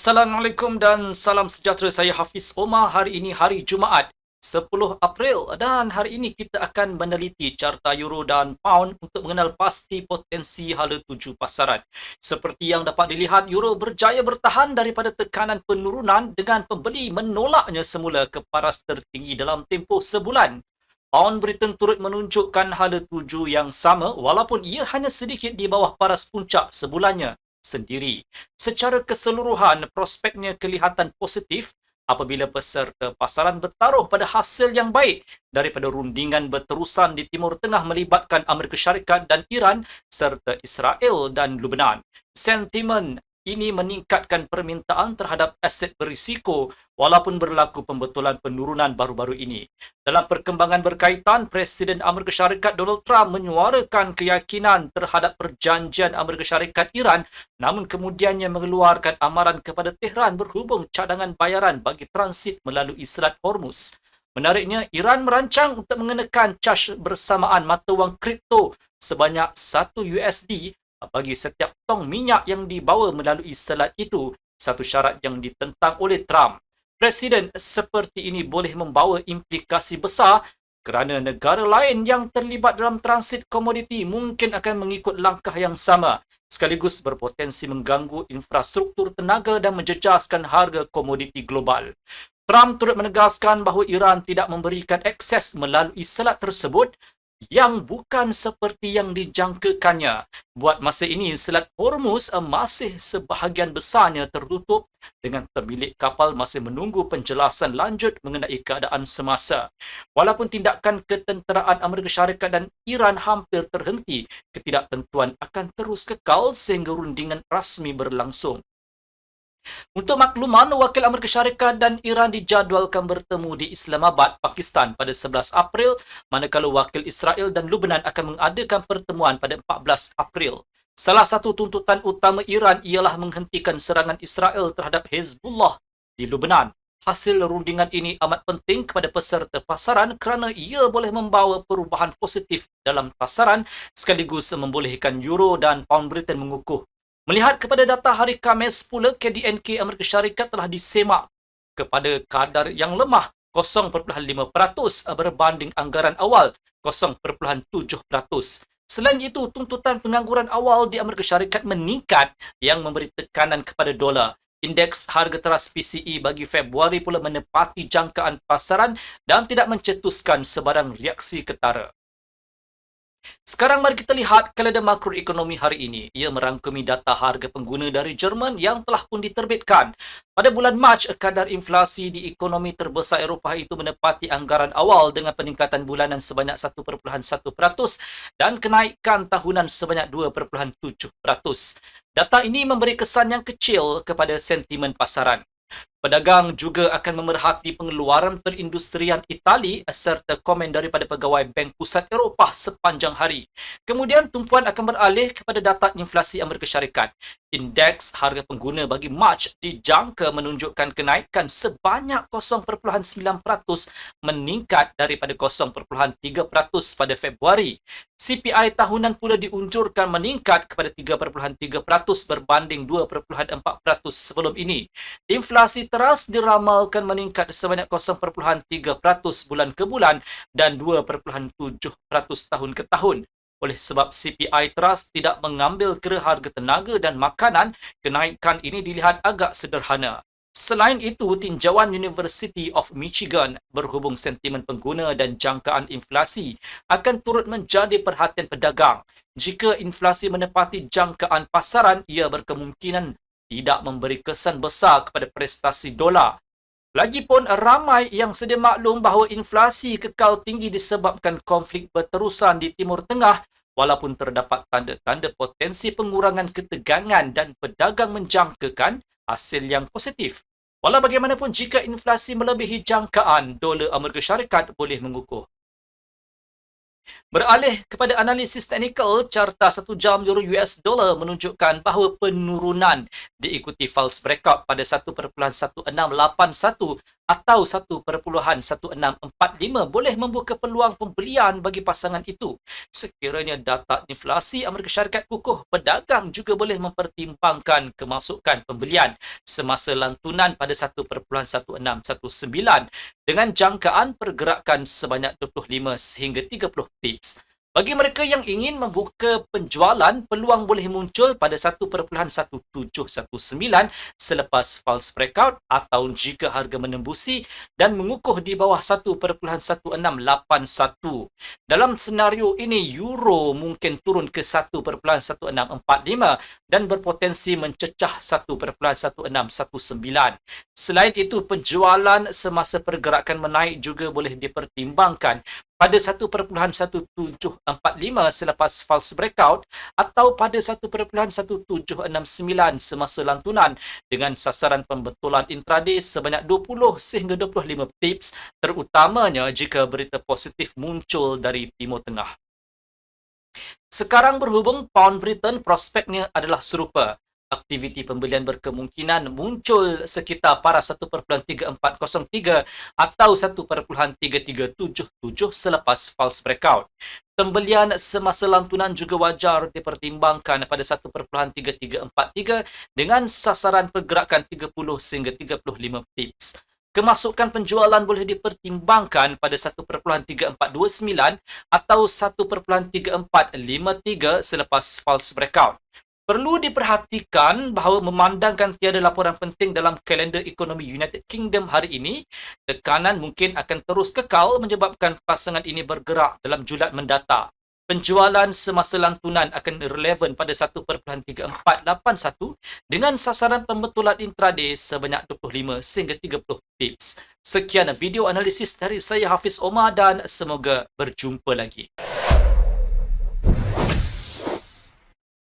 Assalamualaikum dan salam sejahtera. Saya Hafiz Omar. Hari ini hari Jumaat 10 April dan hari ini kita akan meneliti carta euro dan pound untuk mengenal pasti potensi hala tuju pasaran. Seperti yang dapat dilihat, euro berjaya bertahan daripada tekanan penurunan dengan pembeli menolaknya semula ke paras tertinggi dalam tempoh sebulan. Pound Britain turut menunjukkan hala tuju yang sama walaupun ia hanya sedikit di bawah paras puncak sebulannya sendiri. Secara keseluruhan, prospeknya kelihatan positif apabila peserta pasaran bertaruh pada hasil yang baik daripada rundingan berterusan di Timur Tengah melibatkan Amerika Syarikat dan Iran serta Israel dan Lebanon. Sentimen ini meningkatkan permintaan terhadap aset berisiko walaupun berlaku pembetulan penurunan baru-baru ini. Dalam perkembangan berkaitan, Presiden Amerika Syarikat Donald Trump menyuarakan keyakinan terhadap perjanjian Amerika Syarikat-Iran, namun kemudiannya mengeluarkan amaran kepada Tehran berhubung cadangan bayaran bagi transit melalui Selat Hormuz. Menariknya, Iran merancang untuk mengenakan caj bersamaan mata wang kripto sebanyak 1 USD bagi setiap tong minyak yang dibawa melalui selat itu, satu syarat yang ditentang oleh Trump. Presiden seperti ini boleh membawa implikasi besar kerana negara lain yang terlibat dalam transit komoditi mungkin akan mengikut langkah yang sama, sekaligus berpotensi mengganggu infrastruktur tenaga dan menjejaskan harga komoditi global. Trump turut menegaskan bahawa Iran tidak memberikan akses melalui selat tersebut yang bukan seperti yang dijangkakannya. Buat masa ini, Selat Hormuz masih sebahagian besarnya tertutup dengan pemilik kapal masih menunggu penjelasan lanjut mengenai keadaan semasa. Walaupun tindakan ketenteraan Amerika Syarikat dan Iran hampir terhenti, ketidaktentuan akan terus kekal sehingga rundingan rasmi berlangsung. Untuk makluman, wakil Amerika Syarikat dan Iran dijadualkan bertemu di Islamabad, Pakistan pada 11 April, manakala wakil Israel dan Lebanon akan mengadakan pertemuan pada 14 April. Salah satu tuntutan utama Iran ialah menghentikan serangan Israel terhadap Hezbollah di Lebanon. Hasil rundingan ini amat penting kepada peserta pasaran kerana ia boleh membawa perubahan positif dalam pasaran sekaligus membolehkan euro dan pound Britain mengukuh. Melihat kepada data hari Khamis pula, KDNK Amerika Syarikat telah disemak kepada kadar yang lemah 0.5% berbanding anggaran awal 0.7%. Selain itu, tuntutan pengangguran awal di Amerika Syarikat meningkat yang memberi tekanan kepada dolar. Indeks harga teras PCE bagi Februari pula menepati jangkaan pasaran dan tidak mencetuskan sebarang reaksi ketara. Sekarang mari kita lihat kalender makroekonomi hari ini. Ia merangkumi data harga pengguna dari Jerman yang telah pun diterbitkan. Pada bulan Mac, kadar inflasi di ekonomi terbesar Eropah itu menepati anggaran awal dengan peningkatan bulanan sebanyak 1.1% dan kenaikan tahunan sebanyak 2.7%. Data ini memberi kesan yang kecil kepada sentimen pasaran. Pedagang juga akan memerhati pengeluaran perindustrian Itali serta komen daripada pegawai Bank Pusat Eropah sepanjang hari. Kemudian tumpuan akan beralih kepada data inflasi Amerika Syarikat. Indeks harga pengguna bagi Mac dijangka menunjukkan kenaikan sebanyak 0.9% meningkat daripada 0.3% pada Februari. CPI tahunan pula diunjurkan meningkat kepada 3.3% berbanding 2.4% sebelum ini. Inflasi teras diramalkan meningkat sebanyak 0.3% bulan ke bulan dan 2.7% tahun ke tahun. Oleh sebab CPI teras tidak mengambil kira harga tenaga dan makanan, kenaikan ini dilihat agak sederhana. Selain itu, tinjauan University of Michigan berhubung sentimen pengguna dan jangkaan inflasi akan turut menjadi perhatian pedagang. Jika inflasi menepati jangkaan pasaran, ia berkemungkinan tidak memberi kesan besar kepada prestasi dolar. Lagipun ramai yang sedia maklum bahawa inflasi kekal tinggi disebabkan konflik berterusan di Timur Tengah walaupun terdapat tanda-tanda potensi pengurangan ketegangan dan pedagang menjangkakan hasil yang positif. Walau bagaimanapun, jika inflasi melebihi jangkaan, dolar Amerika Syarikat boleh mengukuh. Beralih kepada analisis teknikal, carta 1 jam euro US dollar menunjukkan bahawa penurunan diikuti false breakout pada 1.1681 atau 1.1645 boleh membuka peluang pembelian bagi pasangan itu. Sekiranya data inflasi Amerika Syarikat kukuh, pedagang juga boleh mempertimbangkan kemasukan pembelian semasa lantunan pada 1.1619 dengan jangkaan pergerakan sebanyak 25 sehingga 30 tips. Bagi mereka yang ingin membuka penjualan, peluang boleh muncul pada 1.1719 selepas false breakout atau jika harga menembusi dan mengukuh di bawah 1.1681. Dalam senario ini, euro mungkin turun ke 1.1645 dan berpotensi mencecah 1.1619. Selain itu, penjualan semasa pergerakan menaik juga boleh dipertimbangkan pada 1.1745 selepas false breakout atau pada 1.1769 semasa lantunan dengan sasaran pembetulan intraday sebanyak 20 sehingga 25 tips, terutamanya jika berita positif muncul dari Timur Tengah. Sekarang berhubung pound Britain, prospeknya adalah serupa. Aktiviti pembelian berkemungkinan muncul sekitar para 1.3403 atau 1.3377 selepas false breakout. Pembelian semasa lantunan juga wajar dipertimbangkan pada 1.3343 dengan sasaran pergerakan 30 sehingga 35 tips. Kemasukan penjualan boleh dipertimbangkan pada 1.3429 atau 1.3453 selepas false breakout. Perlu diperhatikan bahawa memandangkan tiada laporan penting dalam kalender ekonomi United Kingdom hari ini, tekanan mungkin akan terus kekal menyebabkan pasangan ini bergerak dalam julat mendatang. Penjualan semasa lantunan akan relevan pada 1.3481 dengan sasaran pembetulan intraday sebanyak 25 sehingga 30 tips. Sekian video analisis dari saya Hafiz Omar dan semoga berjumpa lagi.